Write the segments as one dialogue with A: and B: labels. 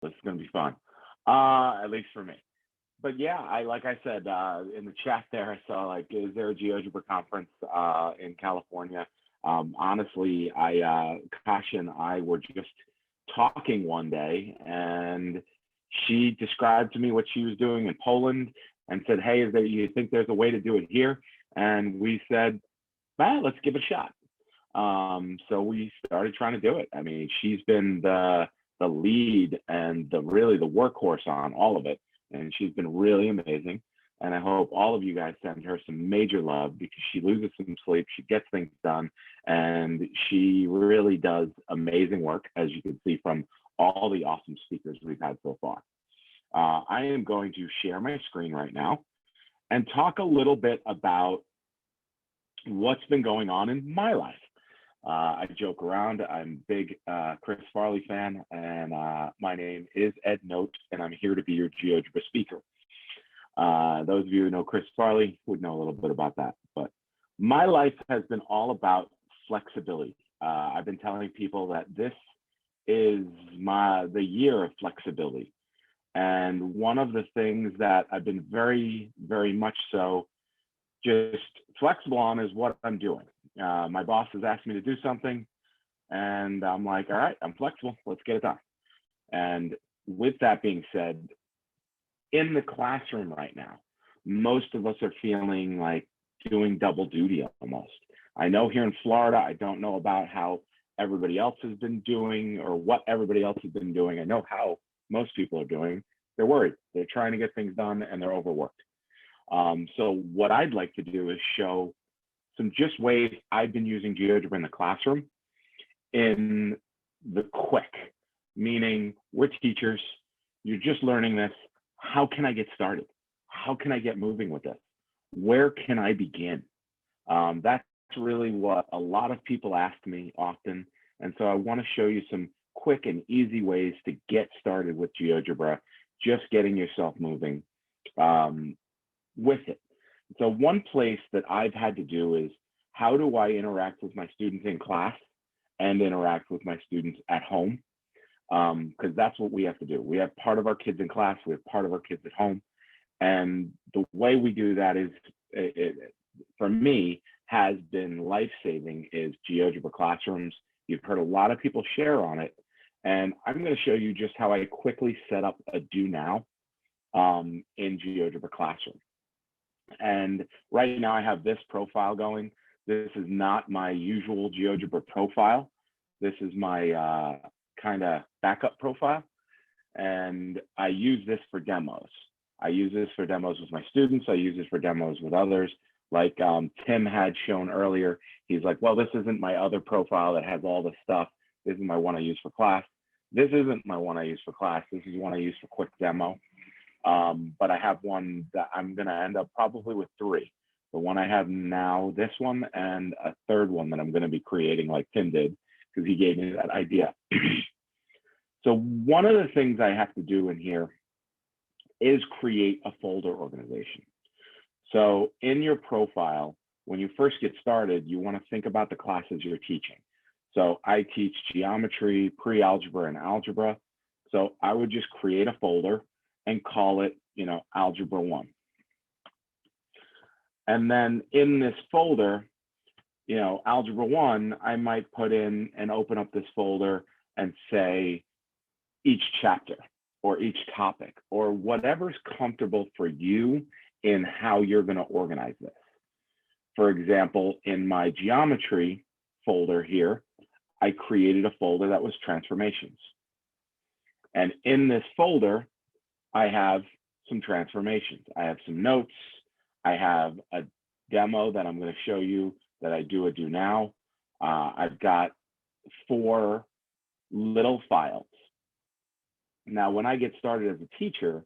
A: This is going to be fun, at least for me. But yeah, like I said in the chat there, I saw like, is there a GeoGebra conference in California? Honestly, Kasha and I were just talking one day, and she described to me what she was doing in Poland, and said, "Hey, you think there's a way to do it here?" And we said, "Well, let's give it a shot." So we started trying to do it. I mean, she's been the lead and really the workhorse on all of it, and she's been really amazing. And I hope all of you guys send her some major love, because she loses some sleep, she gets things done, and she really does amazing work, as you can see from all the awesome speakers we've had so far. I am going to share my screen right now and talk a little bit about what's been going on in my life. I joke around, I'm a big Chris Farley fan, and my name is Ed Knote, and I'm here to be your GeoGebra speaker. Those of you who know Chris Farley would know a little bit about that, but my life has been all about flexibility. I've been telling people that this is the year of flexibility. And one of the things that I've been very, very much so just flexible on is what I'm doing. My boss has asked me to do something, and I'm like, all right, I'm flexible, let's get it done. And with that being said, in the classroom right now, most of us are feeling like doing double duty almost. I know here in Florida, I don't know about how everybody else has been doing or what everybody else has been doing. I know how most people are doing. They're worried. They're trying to get things done, and they're overworked. So what I'd like to do is show some just ways I've been using GeoGebra in the classroom in the quick, meaning we're teachers, you're just learning this. How can I get started? How can I get moving with this? Where can I begin? That's really what a lot of people ask me often. And so I want to show you some quick and easy ways to get started with GeoGebra, just getting yourself moving with it. So one place that I've had to do is, how do I interact with my students in class and interact with my students at home? Because that's what we have to do. We have part of our kids in class, we have part of our kids at home. And the way we do that is, for me, has been life-saving, is Geogebra Classrooms. You've heard a lot of people share on it. And I'm going to show you just how I quickly set up a do now in Geogebra Classroom. And right now I have this profile going. This is not my usual Geogebra profile. This is my kind of backup profile. And I use this for demos. I use this for demos with my students. I use this for demos with others. Like Tim had shown earlier, he's like, well, this isn't my other profile that has all the stuff. This is my one I use for class. This isn't my one I use for class. This is one I use for quick demo. But I have one that I'm going to end up probably with three. The one I have now, this one, and a third one that I'm going to be creating like Tim did, because he gave me that idea. So one of the things I have to do in here is create a folder organization. So in your profile, when you first get started, you want to think about the classes you're teaching. So I teach geometry, pre-algebra, and algebra. So I would just create a folder and call it, Algebra 1. And then in this folder, Algebra 1, I might put in and open up this folder and say each chapter or each topic or whatever's comfortable for you in how you're going to organize this. For example, in my geometry folder here, I created a folder that was transformations. And in this folder, I have some transformations. I have some notes. I have a demo that I'm going to show you that I do now. I've got 4 little files. Now, when I get started as a teacher,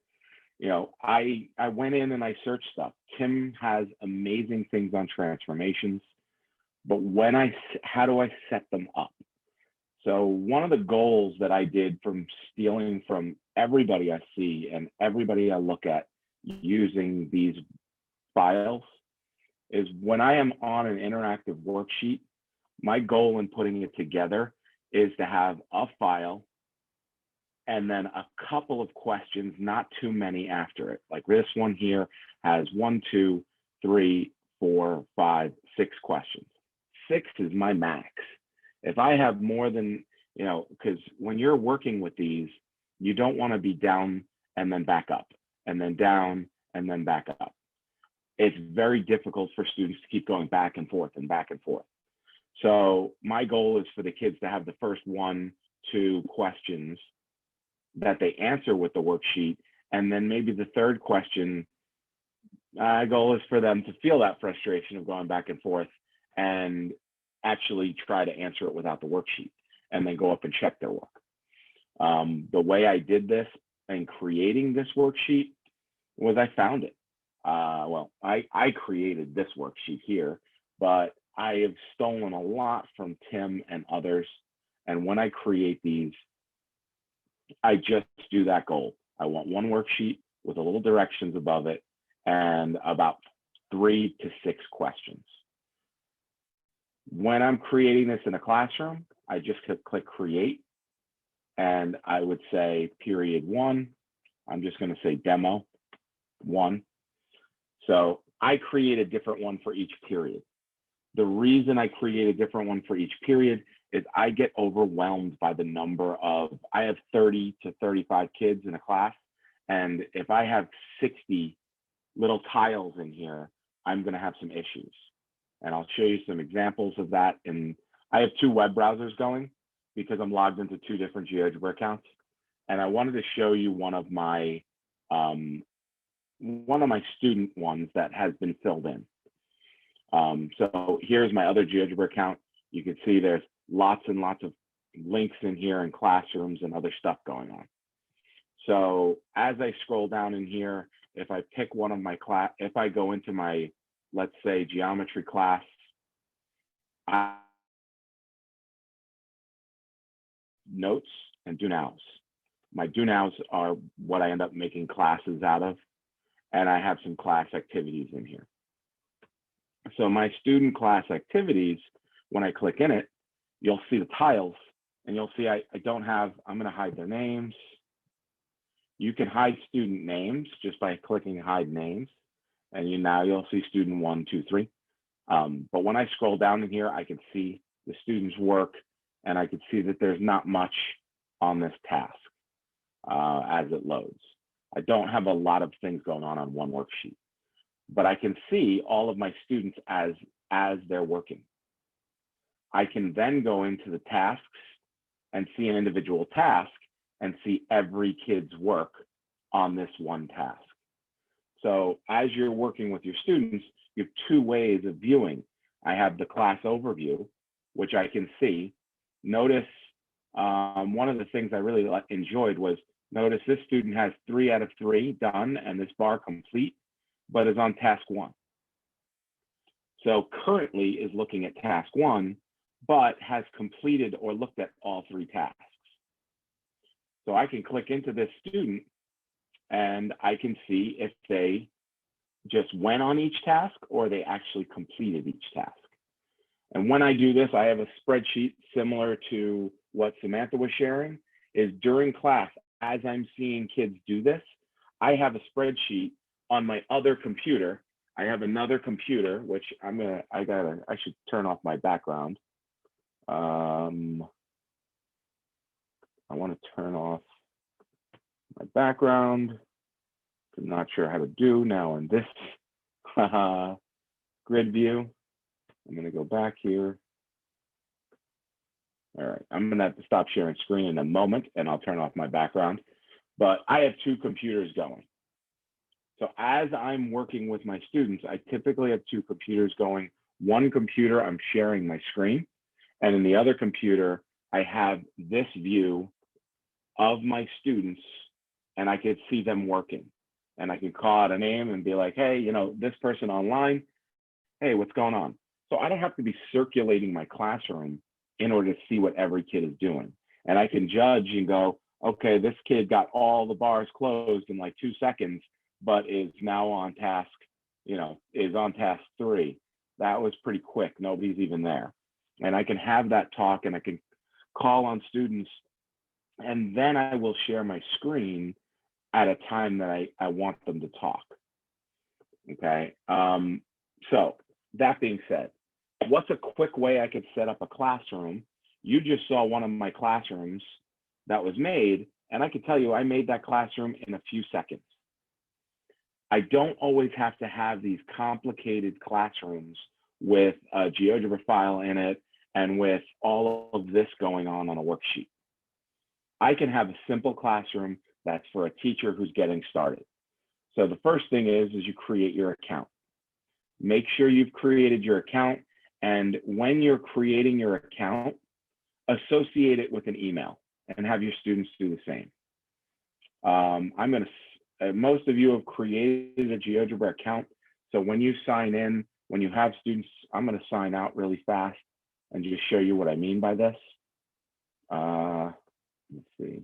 A: I went in and I searched stuff. Tim has amazing things on transformations, but how do I set them up? So one of the goals that I did from stealing from everybody I see and everybody I look at using these files is, when I am on an interactive worksheet, my goal in putting it together is to have a file and then a couple of questions, not too many after it. Like this one here has 1, 2, 3, 4, 5, 6 questions. 6 is my max. If I have more than, because when you're working with these, you don't want to be down and then back up, and then down and then back up. It's very difficult for students to keep going back and forth and back and forth. So my goal is for the kids to have the first 1, 2 questions that they answer with the worksheet, and then maybe the third question, my goal is for them to feel that frustration of going back and forth and actually try to answer it without the worksheet, and then go up and check their work. The way I did this in creating this worksheet was I found it. I created this worksheet here, but I have stolen a lot from Tim and others. And when I create these, I just do that goal. I want one worksheet with a little directions above it and about 3 to 6 questions. When I'm creating this in a classroom, I just click create, and I would say period 1. I'm just going to say demo 1. So I create a different one for each period. The reason I create a different one for each period is I get overwhelmed by the number of, I have 30 to 35 kids in a class. And if I have 60 little tiles in here, I'm going to have some issues. And I'll show you some examples of that. And I have 2 web browsers going because I'm logged into 2 different Geogebra accounts. And I wanted to show you one of my student ones that has been filled in. So here's my other Geogebra account. You can see there's lots and lots of links in here and classrooms and other stuff going on. So as I scroll down in here, if I pick one of my class, if I go into my, let's say, geometry class, notes and do nows. My do nows are what I end up making classes out of. And I have some class activities in here. So my student class activities, when I click in it, you'll see the tiles, and you'll see I don't have, I'm going to hide their names. You can hide student names just by clicking hide names. And now you'll see student 1, 2, 3. But when I scroll down in here, I can see the student's work, and I can see that there's not much on this task as it loads. I don't have a lot of things going on one worksheet, but I can see all of my students as they're working. I can then go into the tasks and see an individual task and see every kid's work on this one task. So as you're working with your students, you have 2 ways of viewing. I have the class overview, which I can see. Notice one of the things I really enjoyed was, notice this student has 3 out of 3 done and this bar complete, but is on task 1. So currently is looking at task 1, but has completed or looked at all 3 tasks. So I can click into this student and I can see if they just went on each task or they actually completed each task. And when I do this, I have a spreadsheet similar to what Samantha was sharing, is during class, as I'm seeing kids do this, I have a spreadsheet on my other computer. I have another computer, which I should turn off my background. I want to turn off my background. I'm not sure how to do now in this grid view. I'm going to go back here. All right, I'm going to have to stop sharing screen in a moment and I'll turn off my background. But I have 2 computers going. So as I'm working with my students, I typically have 2 computers going. One computer, I'm sharing my screen. And in the other computer, I have this view of my students and I could see them working. And I can call out a name and be like, hey, this person online, hey, what's going on? So I don't have to be circulating my classroom in order to see what every kid is doing. And I can judge and go, okay, this kid got all the bars closed in like 2 seconds, but is now on task, is on task 3. That was pretty quick. Nobody's even there. And I can have that talk and I can call on students and then I will share my screen at a time that I want them to talk. Okay. So that being said, what's a quick way I could set up a classroom? You just saw one of my classrooms that was made, and I could tell you I made that classroom in a few seconds. I don't always have to have these complicated classrooms with a GeoGebra file in it and with all of this going on a worksheet. I can have a simple classroom that's for a teacher who's getting started. So the first thing is you create your account. Make sure you've created your account, and when you're creating your account, associate it with an email and have your students do the same. Most of you have created a GeoGebra account. So when you sign in, when you have students, I'm going to sign out really fast and just show you what I mean by this. Let's see.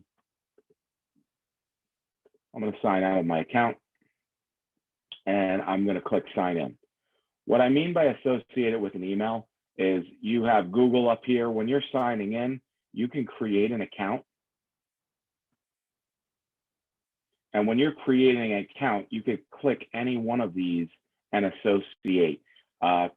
A: I'm going to sign out of my account and I'm going to click sign in. What I mean by associate it with an email is you have Google up here. When you're signing in, you can create an account. And when you're creating an account, you could click any one of these and associate.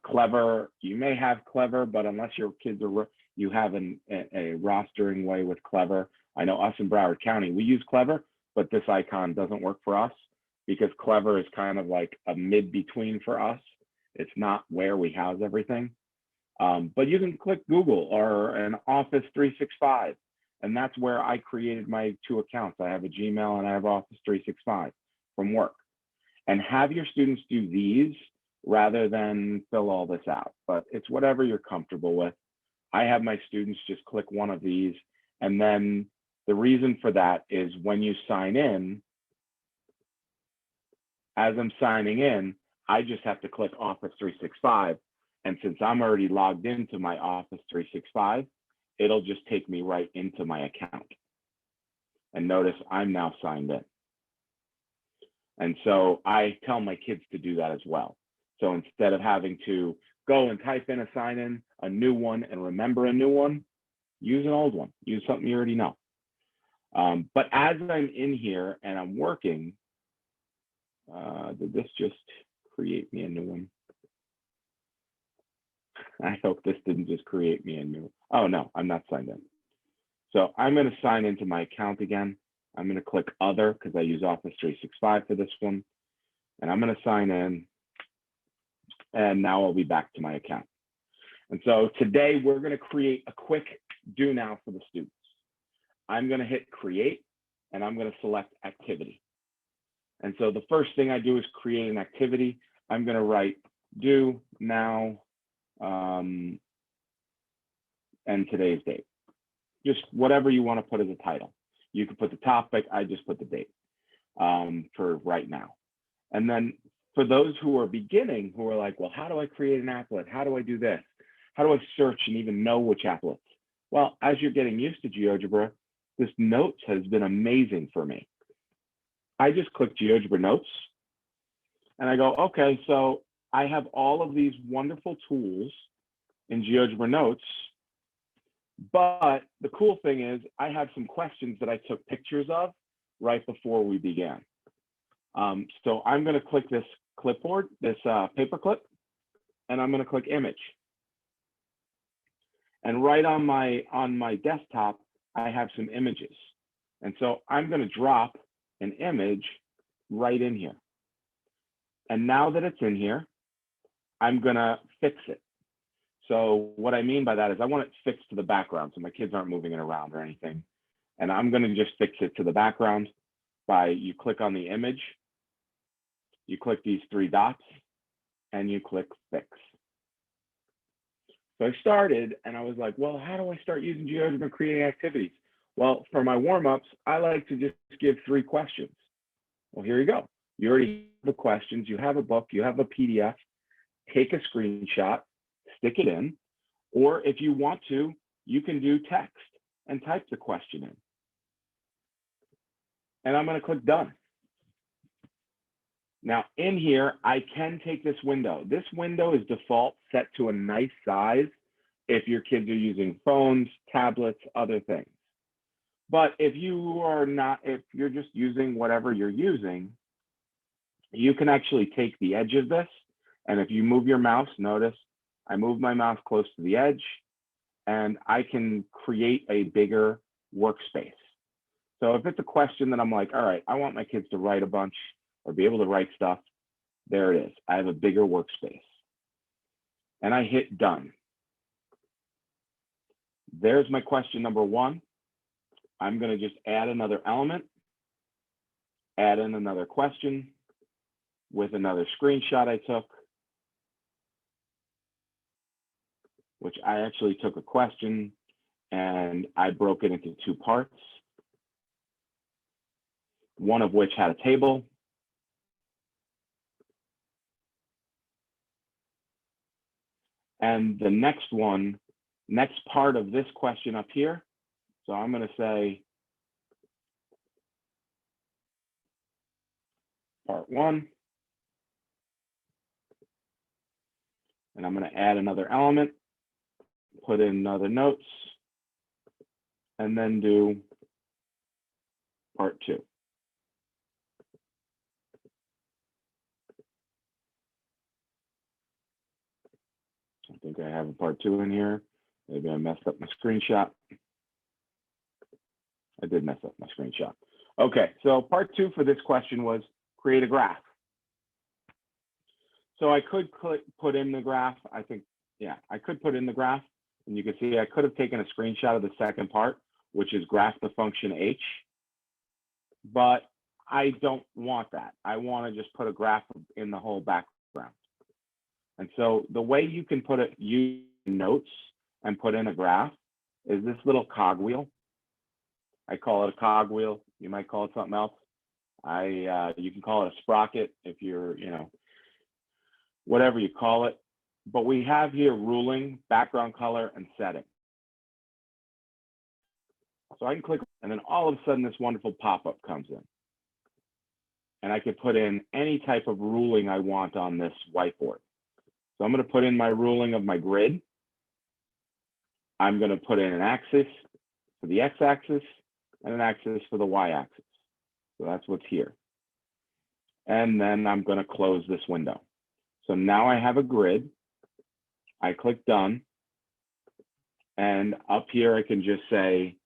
A: Clever, you may have Clever, but unless your kids are, you have a rostering way with Clever. I know us in Broward County, we use Clever, but this icon doesn't work for us because Clever is kind of like a mid-between for us. It's not where we house everything. But you can click Google or an Office 365. And that's where I created my two accounts. I have a Gmail and I have Office 365 from work. And have your students do these rather than fill all this out. But it's whatever you're comfortable with. I have my students just click one of these. And then the reason for that is when you sign in, as I'm signing in, I just have to click Office 365. And since I'm already logged into my Office 365, it'll just take me right into my account. And notice I'm now signed in. And so I tell my kids to do that as well. So instead of having to go and type in a sign in, a new one, and remember a new one, use an old one. Use something you already know. But as I'm in here and I'm working, did this just create me a new one? I hope this didn't just create me a new. Oh no, I'm not signed in. So I'm going to sign into my account again. I'm going to click Other because I use Office 365 for this one. And I'm going to sign in. And now I'll be back to my account. And so today we're going to create a quick do now for the students. I'm going to hit Create and I'm going to select Activity. And so the first thing I do is create an activity. I'm going to write do now and today's date. Just whatever you want to put as a title. You can put the topic, I just put the date for right now. And then for those who are beginning, who are like, well, how do I create an applet? How do I do this? How do I search and even know which applets? Well, as you're getting used to GeoGebra, this Notes has been amazing for me. I just click Geogebra Notes and I go, okay, so I have all of these wonderful tools in Geogebra Notes, but the cool thing is I have some questions that I took pictures of right before we began. So I'm going to click this clipboard, this paper clip, and I'm going to click Image. And right on my desktop, I have some images. And so I'm going to drop an image right in here. And now that it's in here, I'm going to fix it. So what I mean by that is I want it fixed to the background so my kids aren't moving it around or anything. And I'm going to just fix it to the background by you click on the image, you click these three dots, and you click Fix. So I started and I was like, well, how do I start using GeoGebra and creating activities? Well, for my warm-ups, I like to just give 3 questions. Well, here you go. You already have the questions, you have a book, you have a PDF, take a screenshot, stick it in, or if you want to, you can do text and type the question in. And I'm going to click Done. Now in here, I can take this window. This window is default set to a nice size if your kids are using phones, tablets, other things. But if you are not, if you're just using whatever you're using, you can actually take the edge of this. And if you move your mouse, notice I move my mouse close to the edge and I can create a bigger workspace. So if it's a question that I'm like, all right, I want my kids to write a bunch or be able to write stuff, there it is. I have a bigger workspace. And I hit done. There's my question number one. I'm going to just add another element, add in another question with another screenshot I took, which I actually took a question and I broke it into two parts, one of which had a table. And the next part of this question up here, so I'm going to say part one, and I'm going to add another element, put in another notes, and then do part two. I think I have a part two in here. Maybe I messed up my screenshot. I did mess up my screenshot. Okay, so part two for this question was create a graph. So I could put in the graph. I think, yeah, I could put in the graph. And you can see I could have taken a screenshot of the second part, which is graph the function h. But I don't want that. I want to just put a graph in the whole background. And so the way you can put it, use notes and put in a graph is this little cogwheel. I call it a cogwheel. You might call it something else. You can call it a sprocket if you're, whatever you call it. But we have here ruling, background color, and setting. So I can click, and then all of a sudden this wonderful pop-up comes in. And I can put in any type of ruling I want on this whiteboard. So I'm going to put in my ruling of my grid. I'm going to put in an axis for the x-axis and an axis for the y-axis. So that's what's here. And then I'm going to close this window. So now I have a grid. I click done. And up here, I can just say,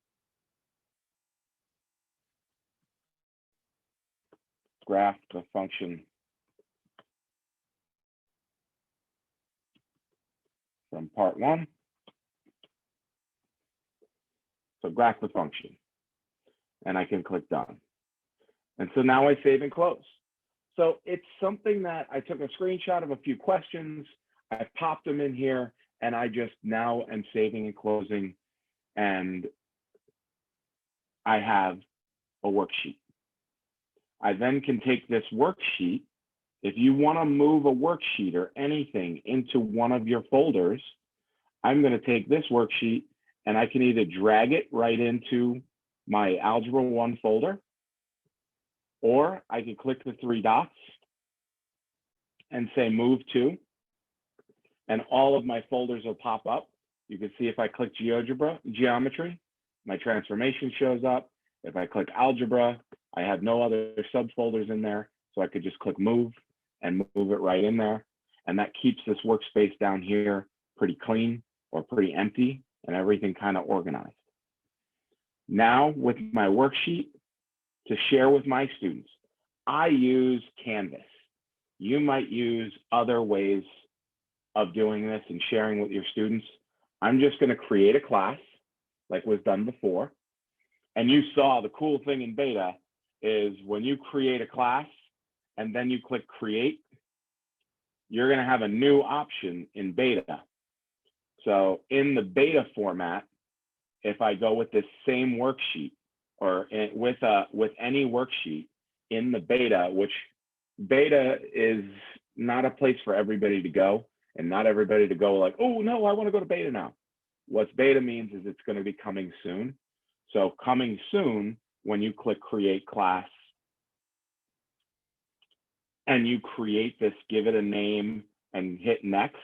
A: graph the function from part one. So graph the function. And I can click done. And so now I save and close. So it's something that I took a screenshot of a few questions, I popped them in here, and I just now am saving and closing, and I have a worksheet. I then can take this worksheet. If you want to move a worksheet or anything into one of your folders, I'm going to take this worksheet and I can either drag it right into my Algebra 1 folder, or I can click the three dots and say move to, and all of my folders will pop up. You can see if I click geometry, my transformation shows up. If I click algebra, I have no other subfolders in there, so I could just click move and move it right in there. And that keeps this workspace down here pretty clean or pretty empty and everything kind of organized. Now with my worksheet to share with my students, I use Canvas. You might use other ways of doing this and sharing with your students. I'm just going to create a class like was done before. And you saw the cool thing in beta is when you create a class and then you click create, you're going to have a new option in beta. So in the beta format, if I go with this same worksheet or with any worksheet in the beta, which beta is not a place for everybody to go, and not everybody to go like, oh no, I want to go to beta now. What beta means is it's going to be coming soon. So coming soon, when you click create class and you create this, give it a name and hit next,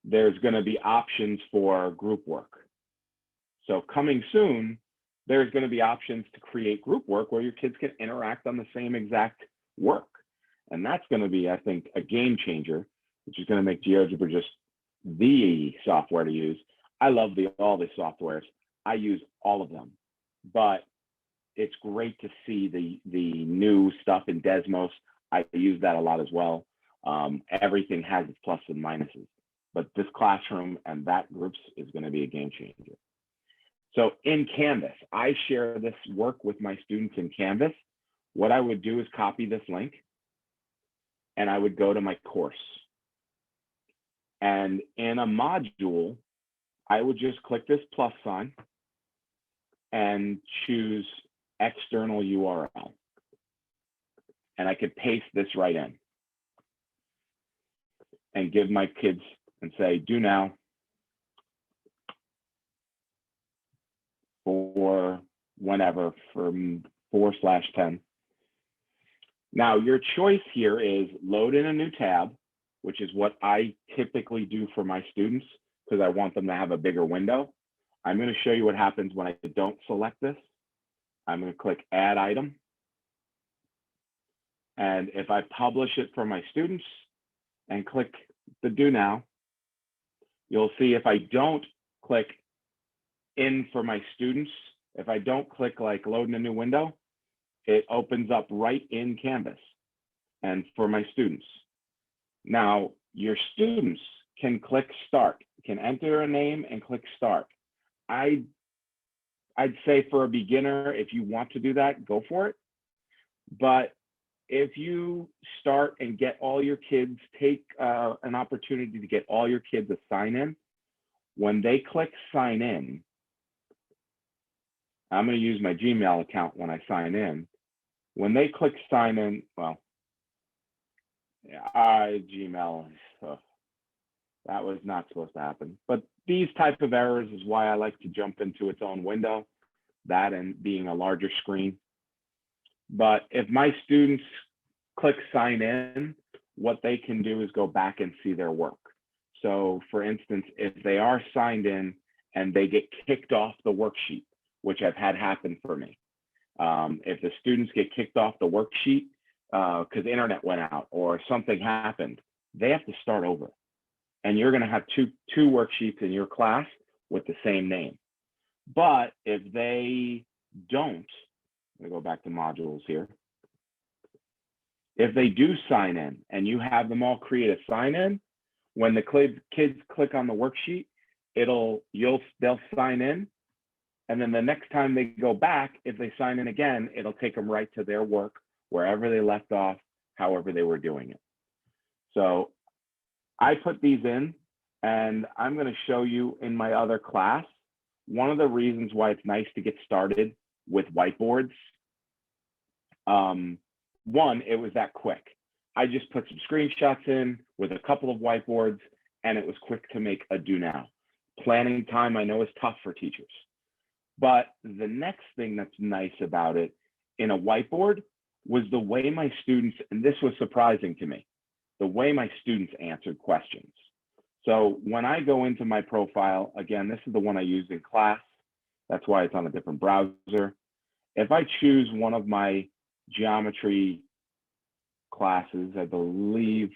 A: there's going to be options for group work. So coming soon there's going to be options to create group work where your kids can interact on the same exact work. And that's going to be, I think, a game changer, which is going to make GeoGebra just the software to use. I love all the softwares. I use all of them, but it's great to see the new stuff in Desmos. I use that a lot as well. Everything has its pluses and minuses, but this classroom and that groups is going to be a game changer. So in Canvas, I share this work with my students in Canvas. What I would do is copy this link and I would go to my course. And in a module, I would just click this plus sign and choose external URL. And I could paste this right in and give my kids and say, do now for whenever from 4/10. Now your choice here is load in a new tab, which is what I typically do for my students because I want them to have a bigger window. I'm going to show you what happens when I don't select this. I'm going to click add item. And if I publish it for my students and click the do now, you'll see if I don't click in for my students, if I don't click like load in a new window, it opens up right in Canvas and for my students. Now, your students can click start, can enter a name and click start. I'd say for a beginner, if you want to do that, go for it. But if you start and get all your kids, take an opportunity to get all your kids to sign in. When they click sign in, I'm going to use my Gmail account when I sign in. When they click sign in, well, Gmail, that was not supposed to happen. But these type of errors is why I like to jump into its own window, that and being a larger screen. But if my students click sign in, what they can do is go back and see their work. So for instance, if they are signed in and they get kicked off the worksheet, which I've had happen for me. If the students get kicked off the worksheet because the internet went out or something happened, they have to start over. And you're going to have two worksheets in your class with the same name. But if they don't, let me go back to modules here. If they do sign in and you have them all create a sign in, when the kids click on the worksheet, they'll sign in. And then the next time they go back, if they sign in again, it'll take them right to their work, wherever they left off, however they were doing it. So I put these in, and I'm going to show you in my other class, one of the reasons why it's nice to get started with whiteboards. One, it was that quick. I just put some screenshots in with a couple of whiteboards, and it was quick to make a do now. Planning time, I know, is tough for teachers. But the next thing that's nice about it in a whiteboard was the way my students, and this was surprising to me, the way my students answered questions. So when I go into my profile, again, this is the one I used in class. That's why it's on a different browser. If I choose one of my geometry classes, I believe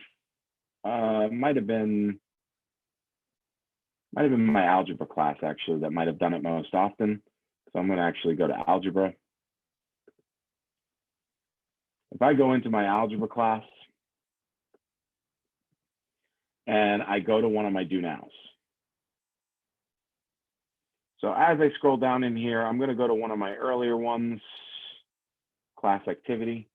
A: might have been my algebra class, actually, that might have done it most often. So I'm going to actually go to algebra. If I go into my algebra class and I go to one of my do nows. So as I scroll down in here, I'm going to go to one of my earlier ones, class activity.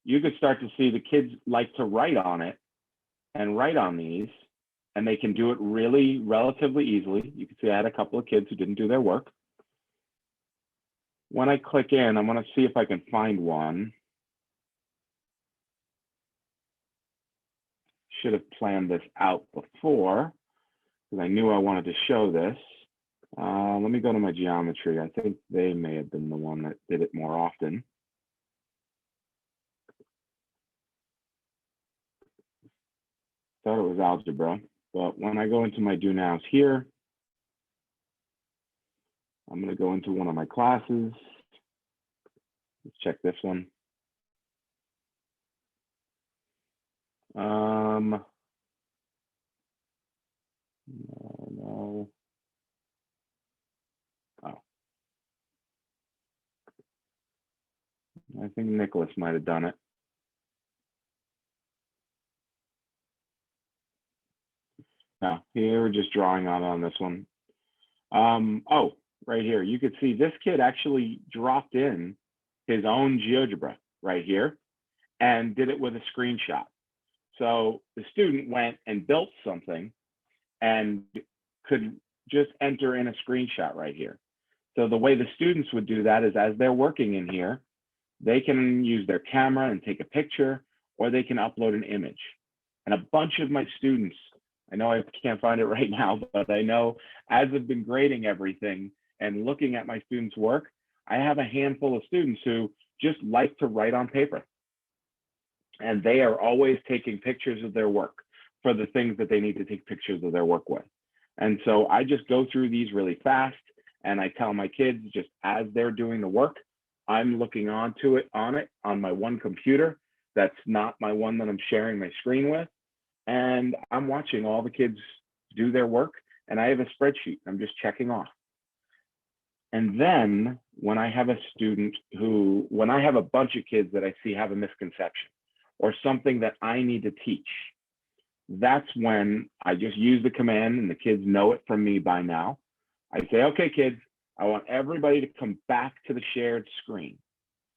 A: You could start to see the kids like to write on it and write on these, and they can do it relatively easily. You can see I had a couple of kids who didn't do their work. When I click in, I'm going to see if I can find one. Should have planned this out before because I knew I wanted to show this. Let me go to my geometry. I think they may have been the one that did it more often. Thought it was algebra, but when I go into my do nows here, I'm going to go into one of my classes. Let's check this one. No. Oh, I think Nicholas might have done it. No, here we're just drawing on this one. Oh, right here, you could see this kid actually dropped in his own GeoGebra right here and did it with a screenshot. So the student went and built something and could just enter in a screenshot right here. So the way the students would do that is as they're working in here, they can use their camera and take a picture, or they can upload an image. And a bunch of my students, I know I can't find it right now, but I know as I've been grading everything and looking at my students' work, I have a handful of students who just like to write on paper. And they are always taking pictures of their work for the things that they need to take pictures of their work with. And so I just go through these really fast, and I tell my kids, just as they're doing the work, I'm looking on my one computer. That's not my one that I'm sharing my screen with. And I'm watching all the kids do their work, and I have a spreadsheet I'm just checking off. And then when I have a bunch of kids that I see have a misconception or something that I need to teach, that's when I just use the command, and the kids know it from me by now. I say, okay, kids, I want everybody to come back to the shared screen.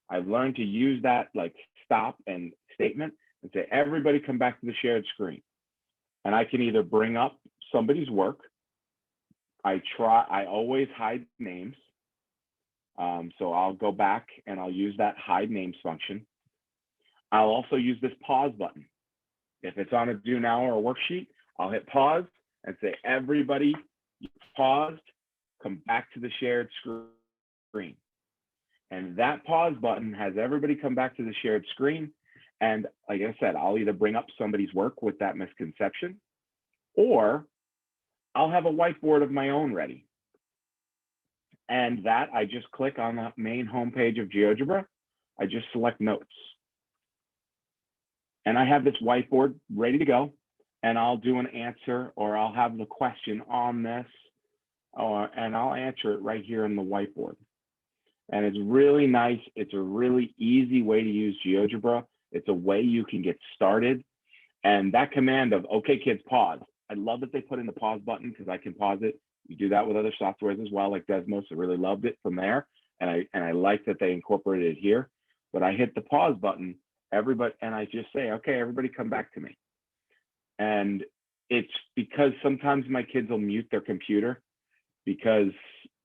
A: I've learned to use that like stop and statement and say, everybody come back to the shared screen. And I can either bring up somebody's work. I always hide names. So I'll go back and I'll use that hide names function. I'll also use this pause button. If it's on a do now or a worksheet, I'll hit pause and say, everybody, you paused, come back to the shared screen. And that pause button has everybody come back to the shared screen. And like I said, I'll either bring up somebody's work with that misconception, or I'll have a whiteboard of my own ready. And that I just click on the main homepage of GeoGebra. I just select notes. And I have this whiteboard ready to go. And I'll do an answer, or I'll have the question on this, and I'll answer it right here in the whiteboard. And it's really nice. It's a really easy way to use GeoGebra. It's a way you can get started. And that command of, okay, kids, pause. I love that they put in the pause button because I can pause it. You do that with other softwares as well, like Desmos. I really loved it from there. And I like that they incorporated it here. But I hit the pause button, and I just say, okay, everybody come back to me. And it's because sometimes my kids will mute their computer because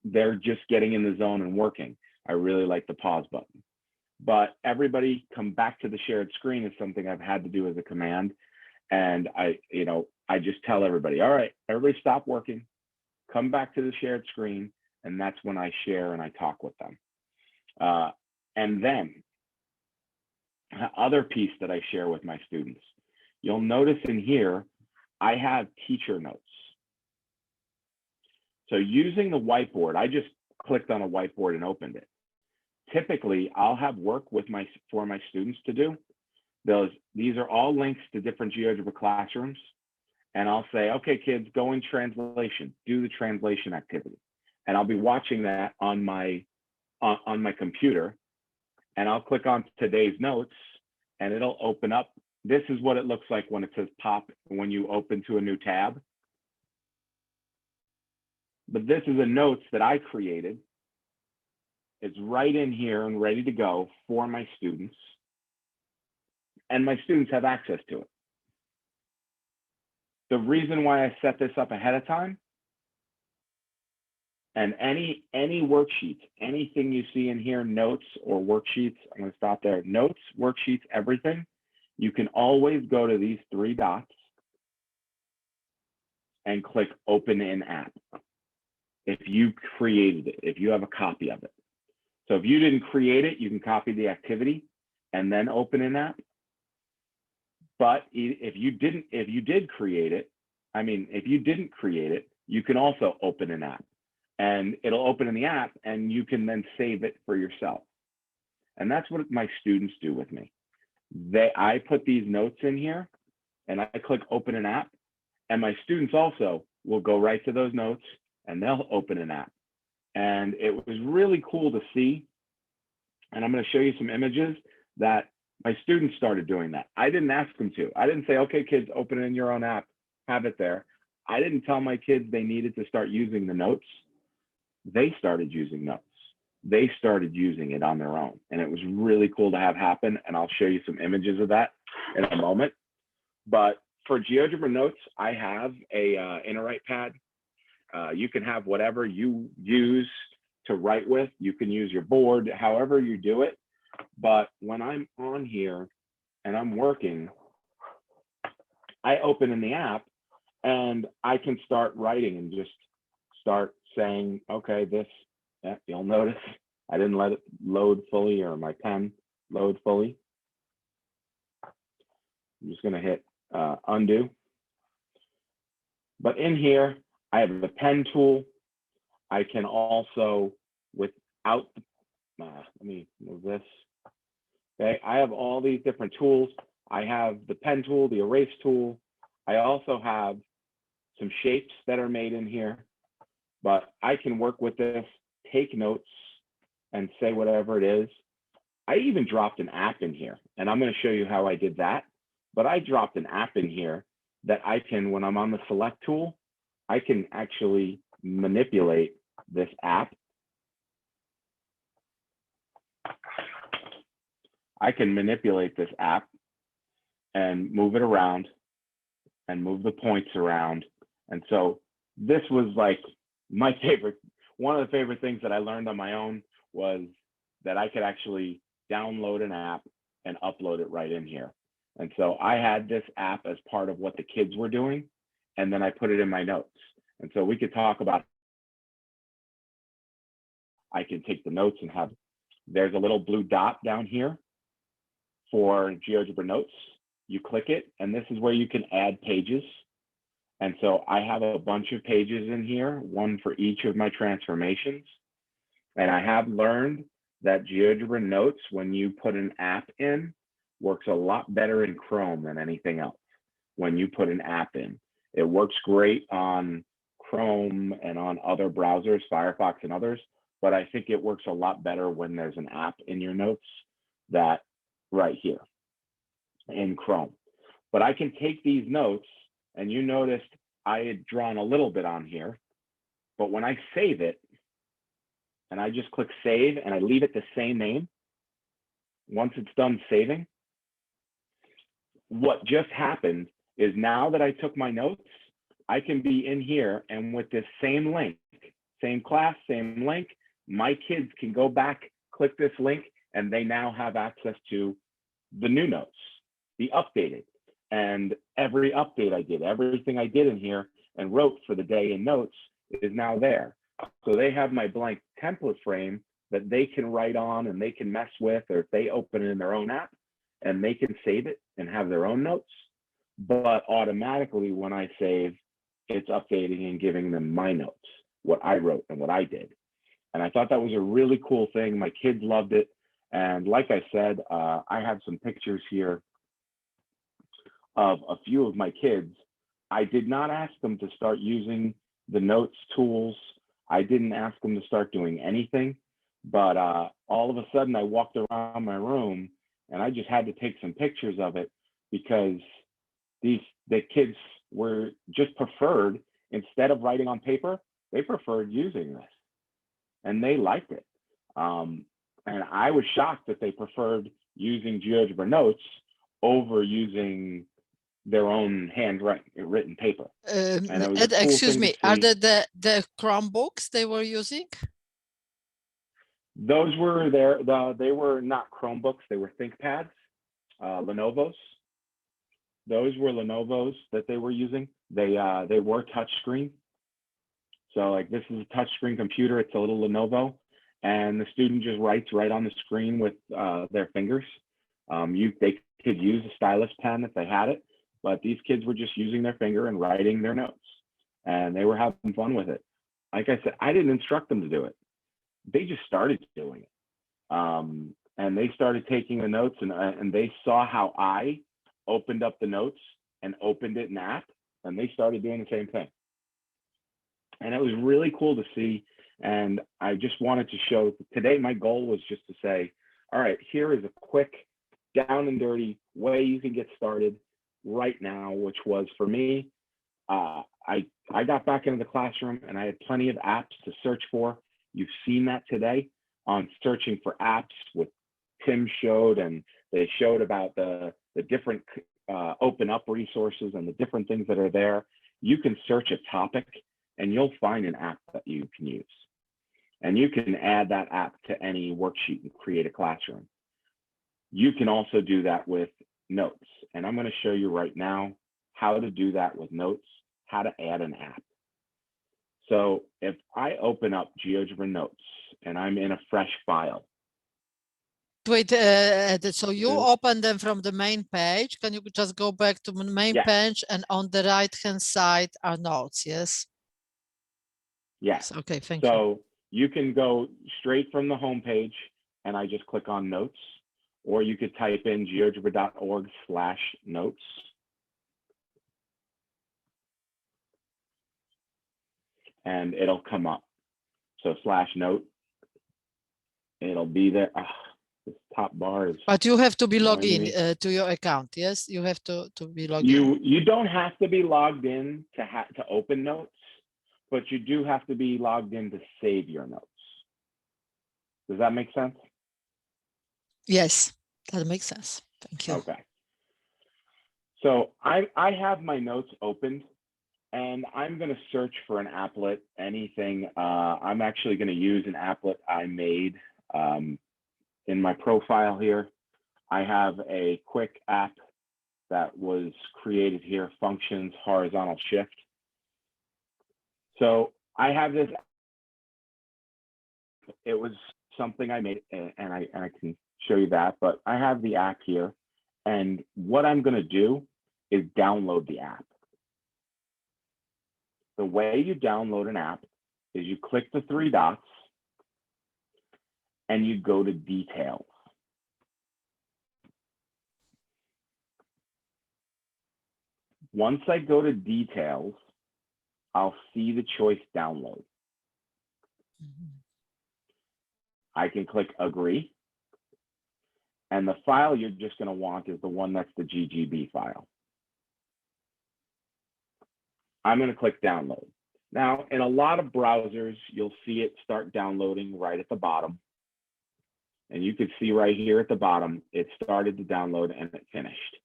A: they're just getting in the zone and working. I really like the pause button. But everybody come back to the shared screen is something I've had to do as a command. And I just tell everybody, all right, everybody stop working, come back to the shared screen. And that's when I share and I talk with them. And then the other piece that I share with my students, you'll notice in here, I have teacher notes. So using the whiteboard, I just clicked on a whiteboard and opened it. Typically, I'll have work for my students to do. These are all links to different Geogebra classrooms. And I'll say, okay, kids, go in translation, do the translation activity. And I'll be watching that on my computer. And I'll click on today's notes, and it'll open up. This is what it looks like when it says pop when you open to a new tab. But this is a notes that I created. It's right in here and ready to go for my students. And my students have access to it. The reason why I set this up ahead of time, and any worksheets, anything you see in here, notes or worksheets, I'm going to stop there. Notes, worksheets, everything. You can always go to these three dots and click Open in App. If you created it, if you have a copy of it. So if you didn't create it, you can copy the activity and then open in app. But if you didn't create it, you can also open an app. and it'll open in the app, and you can then save it for yourself. And that's what my students do with me. I put these notes in here, and I click open an app, and my students also will go right to those notes, and they'll open an app. And it was really cool to see. And I'm going to show you some images that my students started doing that. I didn't ask them to. I didn't say, okay, kids, open it in your own app, have it there. I didn't tell my kids they needed to start using the notes. They started using notes. They started using it on their own. And it was really cool to have happen. And I'll show you some images of that in a moment. But for Geogebra Notes, I have a inner write pad. You can have whatever you use to write with. You can use your board, however you do it. But when I'm on here and I'm working, I open in the app and I can start writing and just start saying, okay, this, you'll notice I didn't let it load fully, or my pen load fully. I'm just going to hit undo. But in here, I have the pen tool. I can also, without, let me move this. Okay, I have all these different tools. I have the pen tool, the erase tool. I also have some shapes that are made in here, but I can work with this, take notes, and say whatever it is. I even dropped an app in here, and I'm going to show you how I did that. But I dropped an app in here that I can, when I'm on the select tool, I can actually manipulate this app. I can manipulate this app and move it around and move the points around. And so this was like my favorite, one of the favorite things that I learned on my own was that I could actually download an app and upload it right in here. And so I had this app as part of what the kids were doing, and then I put it in my notes. And so we could talk about, I can take the notes and have, there's a little blue dot down here for Geogebra Notes. You click it, and this is where you can add pages. And so I have a bunch of pages in here, one for each of my transformations. And I have learned that Geogebra Notes, when you put an app in, works a lot better in Chrome than anything else. When you put an app in, it works great on Chrome and on other browsers, Firefox and others, but I think it works a lot better when there's an app in your notes, that right here in Chrome. But I can take these notes, and you noticed I had drawn a little bit on here, but when I save it, and I just click save and I leave it the same name, once it's done saving, what just happened is now that I took my notes, I can be in here, and with this same link, same class, same link, my kids can go back, click this link, and they now have access to the new notes, the updated, and every update I did, everything I did in here and wrote for the day in notes is now there. So they have my blank template frame that they can write on and they can mess with, or if they open it in their own app, and they can save it and have their own notes. But automatically when I save, it's updating and giving them my notes, what I wrote and what I did. And I thought that was a really cool thing. My kids loved it. And like I said, I have some pictures here of a few of my kids. I did not ask them to start using the notes tools. I didn't ask them to start doing anything, but all of a sudden I walked around my room and I just had to take some pictures of it, because the kids were just preferred, instead of writing on paper, they preferred using this and they liked it. And I was shocked that they preferred using Geogebra Notes over using their own handwritten paper. And it was a cool
B: Excuse
A: thing
B: me,
A: to
B: are
A: see.
B: the Chromebooks they were using?
A: Those were they were not Chromebooks, they were ThinkPads, Lenovo's. Those were Lenovo's that they were using. They were touchscreen. So like, this is a touchscreen computer, it's a little Lenovo, and the student just writes right on the screen with their fingers. They could use a stylus pen if they had it, but these kids were just using their finger and writing their notes, and they were having fun with it. like I said, I didn't instruct them to do it. They just started doing it. And they started taking the notes, and they saw how I opened up the notes and opened it in app, and they started doing the same thing. And it was really cool to see. And I just wanted to show today, my goal was just to say, all right, here is a quick down and dirty way you can get started right now, which was for me, I got back into the classroom and I had plenty of apps to search for. You've seen that today on searching for apps, what Tim showed, and they showed about the different open up resources and the different things that are there. You can search a topic and you'll find an app that you can use. And you can add that app to any worksheet and create a classroom. You can also do that with Notes. And I'm going to show you right now how to do that with Notes, how to add an app. So if I open up Geogebra Notes and I'm in a fresh file.
B: Wait, so you open them from the main page. Can you just go back to the main page, and on the right-hand side are notes, yes?
A: Yes.
B: Okay, thank you.
A: So you can go straight from the home page and I just click on Notes, or you could type in geogebra.org/notes. And it'll come up. So /note, it'll be there. This top bar is.
B: But you have to be logged in to your account. Yes, you have to be logged
A: in.
B: In.
A: You don't have to be logged in to open Notes, but you do have to be logged in to save your notes. Does that make sense?
B: Yes, that makes sense. Thank you.
A: Okay. So I have my notes opened, and I'm going to search for an applet, anything. I'm actually going to use an applet I made in my profile here. I have a quick app that was created here, functions horizontal shift. So I have this. It was something I made, and I can show you that, but I have the app here. And what I'm going to do is download the app. The way you download an app is you click the 3 dots and you go to details. Once I go to details, I'll see the choice download. I can click agree. And the file you're just going to want is the one that's the GGB file. I'm going to click download. Now, in a lot of browsers, you'll see it start downloading right at the bottom. And you can see right here at the bottom, it started to download and it finished.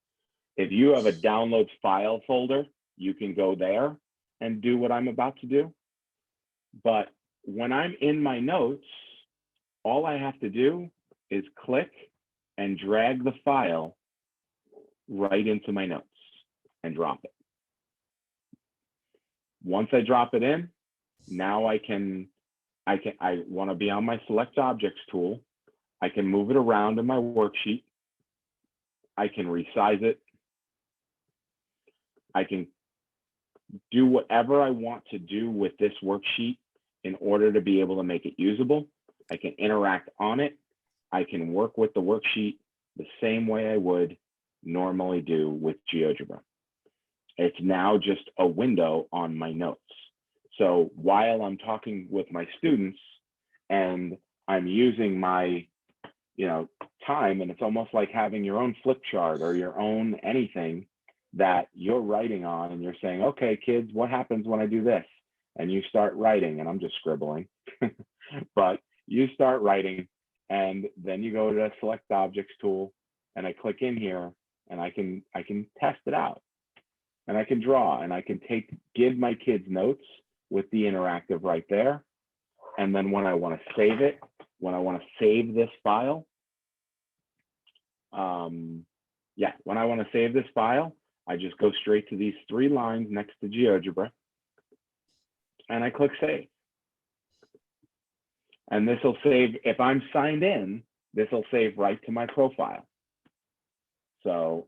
A: If you have a downloads file folder, you can go there and do what I'm about to do. But when I'm in my notes, all I have to do is click and drag the file right into my notes and drop it. Once I drop it in, now I want to be on my select objects tool. I can move it around in my worksheet. I can resize it. I can do whatever I want to do with this worksheet in order to be able to make it usable. I can interact on it. I can work with the worksheet the same way I would normally do with Geogebra. It's now just a window on my notes. So while I'm talking with my students and I'm using my, time, and it's almost like having your own flip chart or your own anything that you're writing on, and you're saying, okay, kids, what happens when I do this? And you start writing, and I'm just scribbling, but you start writing, and then you go to the select objects tool, and I click in here, and I can test it out. And I can draw, and I can give my kids notes with the interactive right there. And then when I want to save it, when I want to save this file, when I want to save this file, I just go straight to these 3 lines next to Geogebra, and I click save. And this will save, if I'm signed in, this will save right to my profile. So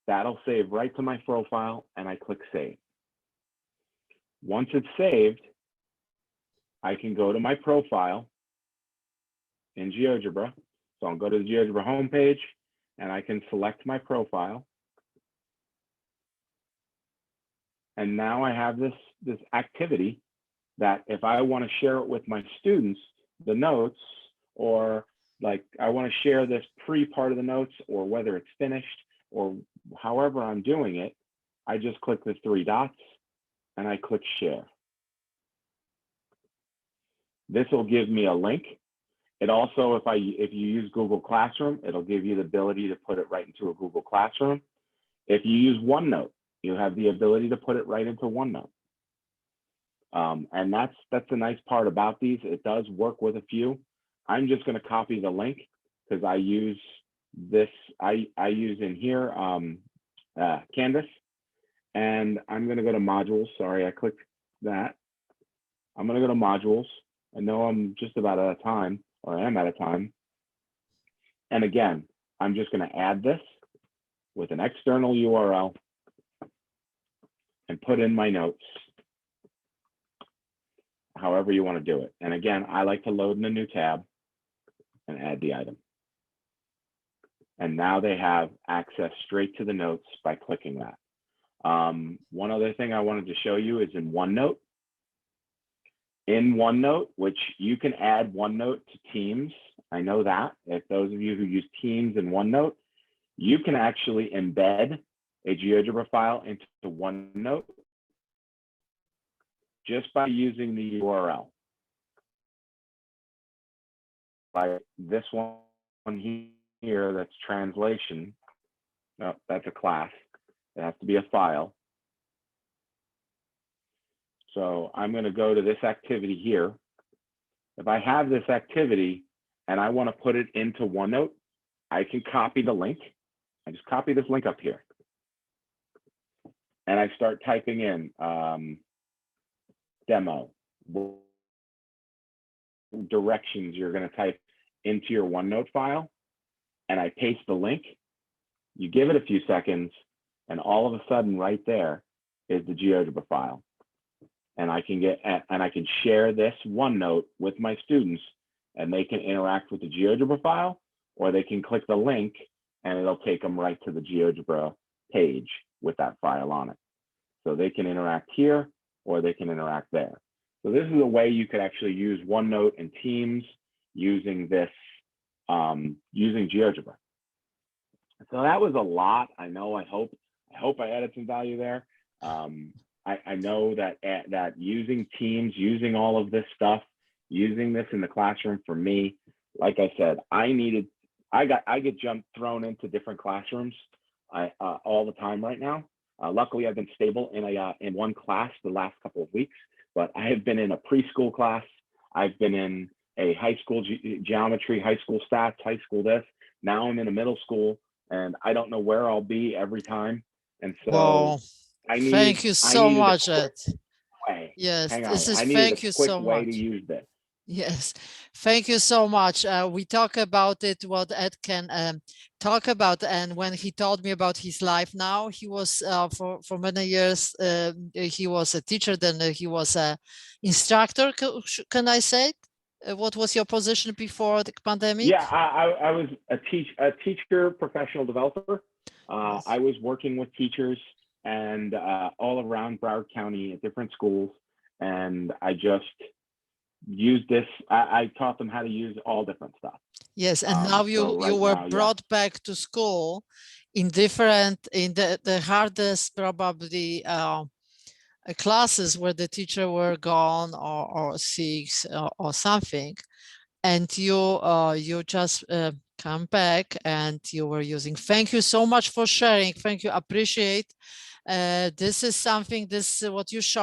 A: that'll save right to my profile, and I click save. Once it's saved, I can go to my profile in GeoGebra. So I'll go to the GeoGebra homepage and I can select my profile. And now I have this activity that if I want to share it with my students, the notes, or like I want to share this pre-part of the notes, or whether it's finished, or however I'm doing it, I just click the 3 dots and I click share. This will give me a link. It also, if you use Google Classroom, it'll give you the ability to put it right into a Google Classroom. If you use OneNote, you have the ability to put it right into OneNote. And that's the nice part about these. It does work with a few. I'm just going to copy the link because I use this. I use in here Canvas, and I'm going to go to modules. Sorry, I clicked that. I'm going to go to modules. I know I'm just about out of time, or I am out of time. And again, I'm just going to add this with an external URL and put in my notes, however you want to do it. And again, I like to load in a new tab and add the item. And now they have access straight to the notes by clicking that. One other thing I wanted to show you is in OneNote. In OneNote, which you can add OneNote to Teams. I know that. If those of you who use Teams in OneNote, you can actually embed a GeoGebra file into OneNote just by using the URL. Like this one here, that's translation. No, that's a class. It has to be a file. So I'm going to go to this activity here. If I have this activity and I want to put it into OneNote, I can copy the link. I just copy this link up here. And I start typing in demo, directions you're going to type into your OneNote file. And I paste the link. You give it a few seconds, and all of a sudden right there is the GeoGebra file. And I can share this OneNote with my students, and they can interact with the GeoGebra file, or they can click the link and it'll take them right to the GeoGebra page with that file on it. So they can interact here, or they can interact there. So this is a way you could actually use OneNote and Teams using this, using GeoGebra. So that was a lot. I know, I hope I added some value there. I know that using Teams, using all of this stuff, using this in the classroom for me, like I said, I get thrown into different classrooms all the time right now. Luckily, I've been stable in one class the last couple of weeks, but I have been in a preschool class. I've been in a high school geometry, high school stats, high school this. Now I'm in a middle school, and I don't know where I'll be every time. And so
B: well, thank you so much, Ed. Yes, thank you so much.
A: To use this.
B: Yes, thank you so much. We talk about it, what Ed can talk about. And when he told me about his life now, he was for many years, he was a teacher, then he was an instructor. Can I say it? What was your position before the pandemic?
A: Yeah, I was a teacher, professional developer. Yes. I was working with teachers and all around Broward County at different schools. And I just used this. I taught them how to use all different stuff.
B: Yes, and now you were brought back to school in the hardest probably classes where the teacher were gone or sick or something, and you just come back and you were using. Thank you so much for sharing. Thank you, appreciate. This is what you showed.